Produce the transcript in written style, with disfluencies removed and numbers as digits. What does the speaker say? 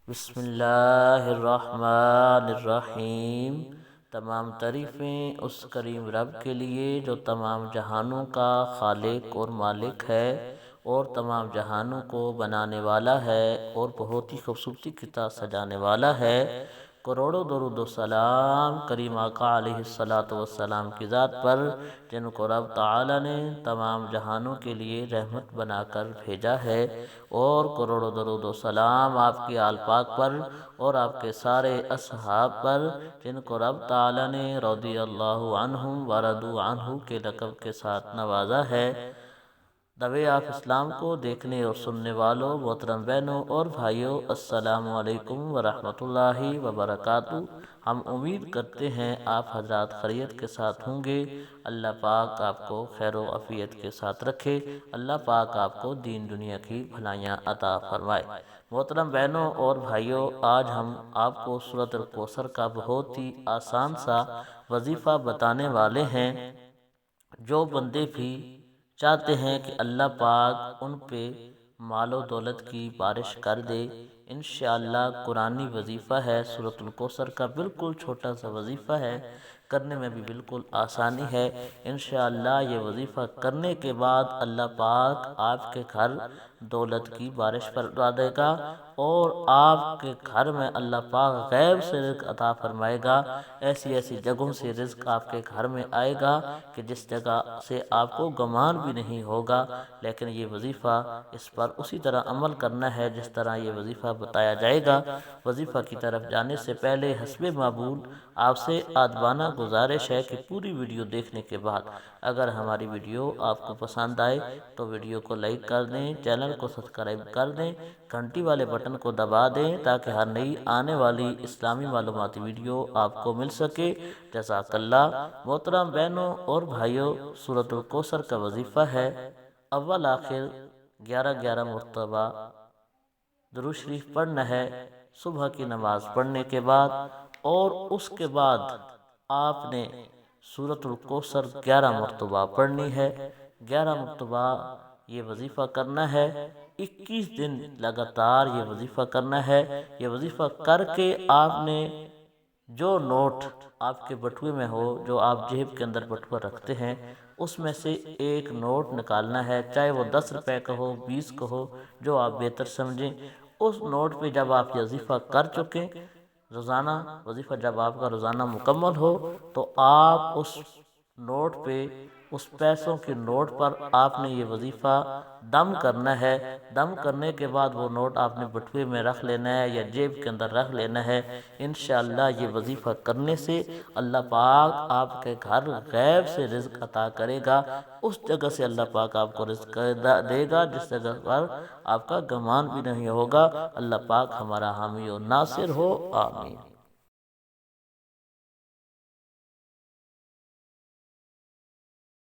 بسم اللہ الرحمن الرحیم۔ تمام تعریفیں اس کریم رب کے لیے جو تمام جہانوں کا خالق اور مالک ہے اور تمام جہانوں کو بنانے والا ہے اور بہت ہی خوبصورتی کے ساتھ سجانے والا ہے۔ کروڑوں درود و سلام کریم آقا علیہ الصلوۃ والسلام کی ذات پر، جن کو رب تعالی نے تمام جہانوں کے لیے رحمت بنا کر بھیجا ہے، اور کروڑوں درود و سلام آپ کے آل پاک پر اور آپ کے سارے اصحاب پر، جن کو رب تعالی نے رضی اللہ عنہم ورضوا عنہ کے لقب کے ساتھ نوازا ہے۔ دوے آپ اسلام کو دیکھنے اور سننے والوں محترم بہنوں اور بھائیوں، السلام علیکم ورحمۃ اللہ وبرکاتہ۔ ہم امید کرتے ہیں آپ حضرات خیریت کے ساتھ ہوں گے۔ اللہ پاک آپ کو خیر و عافیت کے ساتھ رکھے۔ اللہ پاک آپ کو دین دنیا کی بھلائیاں عطا فرمائے۔ محترم بہنوں اور بھائیوں، آج ہم آپ کو سورۃ الکوثر کا بہت ہی آسان سا وظیفہ بتانے والے ہیں۔ جو بندے بھی چاہتے ہیں کہ اللہ پاک ان پہ مال و دولت کی بارش کر دے، انشاءاللہ قرآنی وظیفہ ہے۔ سورۃ الکوثر کا بالکل چھوٹا سا وظیفہ ہے، کرنے میں بھی بالکل آسانی ہے۔ انشاءاللہ یہ وظیفہ کرنے کے بعد اللہ پاک آپ کے گھر دولت کی بارش فرما دے گا، اور آپ کے گھر میں اللہ پاک غیب سے رزق عطا فرمائے گا۔ ایسی ایسی جگہوں سے رزق آپ کے گھر میں آئے گا کہ جس جگہ سے آپ کو گمان بھی نہیں ہوگا۔ لیکن یہ وظیفہ، اس پر اسی طرح عمل کرنا ہے جس طرح یہ وظیفہ بتایا جائے گا۔ وظیفہ کی طرف جانے سے پہلے حسب معمول آپ سے ادبانہ گزارش ہے کہ پوری ویڈیو دیکھنے کے بعد اگر ہماری ویڈیو آپ کو پسند آئے تو ویڈیو کو لائک کر دیں، چینل کو سبسکرائب کر دیں، گھنٹی والے بٹن کو دبا دیں تاکہ ہر نئی آنے والی اسلامی معلوماتی ویڈیو آپ کو مل سکے۔ جزاک اللہ۔ محترم بہنوں اور بھائیوں، سورۃ الکوثر کا وظیفہ ہے اول آخر 11 مرتبہ درود شریف پڑھنا ہے صبح کی نماز پڑھنے کے بعد، اور اس کے بعد آپ نے سورۃ الکوثر 11 مرتبہ پڑھنی ہے۔ 11 مرتبہ یہ وظیفہ کرنا ہے، 21 دن لگاتار یہ وظیفہ کرنا ہے۔ یہ وظیفہ کر کے آپ نے جو نوٹ آپ کے بٹوے میں ہو، جو آپ جیب کے اندر بٹوا رکھتے ہیں، اس میں سے ایک نوٹ نکالنا ہے، چاہے وہ 10 روپے کا ہو، 20 کا ہو، جو آپ بہتر سمجھیں۔ اس نوٹ پہ جب آپ یہ وظیفہ کر چکیں، روزانہ وظیفہ جب آپ کا روزانہ مکمل ہو، تو آپ اس نوٹ پہ، اس پیسوں کے نوٹ پر آپ نے یہ وظیفہ دم کرنا ہے۔ دم کرنے کے بعد وہ نوٹ آپ نے بٹوے میں رکھ لینا ہے یا جیب کے اندر رکھ لینا ہے۔ انشاءاللہ یہ وظیفہ کرنے سے اللہ پاک آپ کے گھر غیب سے رزق عطا کرے گا۔ اس جگہ سے اللہ پاک آپ کو رزق دے گا جس جگہ پر آپ کا گمان بھی نہیں ہوگا۔ اللہ پاک ہمارا حامی و ناصر ہو، آمین۔